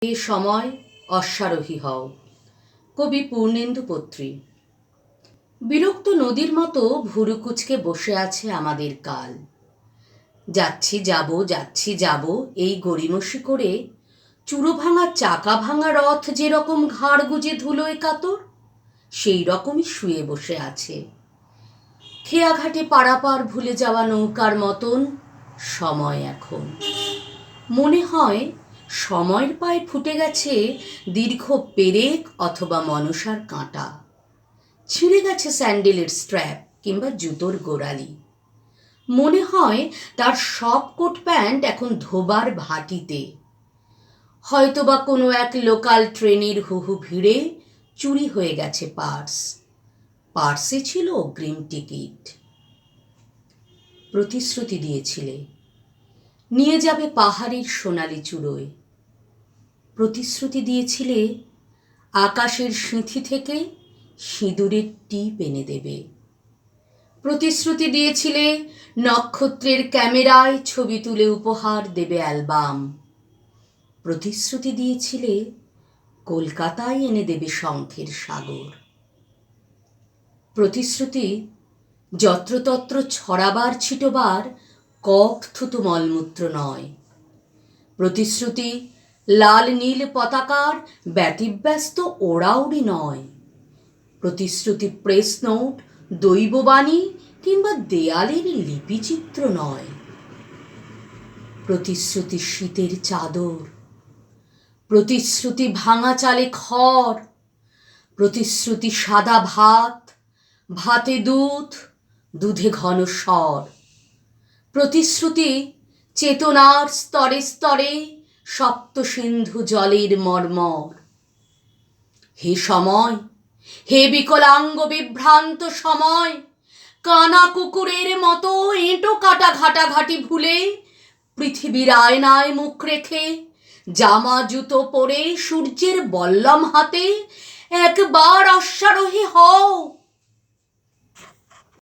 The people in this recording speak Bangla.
এ সময় অশ্বারোহী হও। কবি পূর্ণেন্দু পত্রী। বিরক্ত নদীর মতো ভুরু কুচকে বসে আছে আমাদের কাল। যাচ্ছি যাব এই গড়িমসি করে চুরো ভাঙা চাকা ভাঙা রথ যেরকম ঘাড় গুজে ধুলোয় কাতর, সেই রকমই শুয়ে বসে আছে। খেয়াঘাটে পারাপার ভুলে যাওয়া নৌকার মতন সময় এখন। মনে হয় সময়ের পায়ে ফুটে গেছে দীর্ঘ পেরেক অথবা মনসার কাঁটা। ছিঁড়ে গেছে স্যান্ডেলের স্ট্র্যাপ কিংবা জুতোর গোড়ালি। মনে হয় তার সব কোট প্যান্ট এখন ধোবার ভাটিতে। হয়তোবা কোনো এক লোকাল ট্রেনের হুহু ভিড়ে চুরি হয়ে গেছে পার্সে ছিল অগ্রিম টিকিট। প্রতিশ্রুতি দিয়েছিলে নিয়ে যাবে পাহাড়ের সোনালি চূড়োয়। প্রতিশ্রুতি দিয়েছিলে আকাশের সিঁথি থেকে সিঁদুরের টিপ এনে দেবে। প্রতিশ্রুতি দিয়েছিলে নক্ষত্রের ক্যামেরায় ছবি তুলে উপহার দেবে অ্যালবাম। প্রতিশ্রুতি দিয়েছিলে কলকাতায় এনে দেবে শঙ্খের সাগর। প্রতিশ্রুতি যত্রতত্র ছড়াবার ছিটোবার কক থুতু মলমূত্র নয়। প্রতিশ্রুতি লাল নীল পতাকার ব্যতিব্যস্ত ওড়াউড়ি নয়। প্রতিশ্রুতি প্রেস নোট, দৈববাণী কিংবা দেয়ালের লিপিচিত্র নয়। প্রতিশ্রুতি শীতের চাদর, প্রতিশ্রুতি ভাঙা চালে খড়, প্রতিশ্রুতি সাদা ভাত, ভাতে দুধ, দুধে ঘন স্বর। প্রতিশ্রুতি চেতনার স্তরে স্তরে সপ্ত সিন্ধু জলের মর্মর। হে সময়, হে বিকলাঙ্গ বিভ্রান্ত সময়, কানা কুকুরের মতো এঁটো কাটা ঘাটাঘাটি ভুলে পৃথিবীর আয়নায় মুখ রেখে জামা জুতো পরে সূর্যের বল্লম হাতে একবার অশ্বারোহী হও।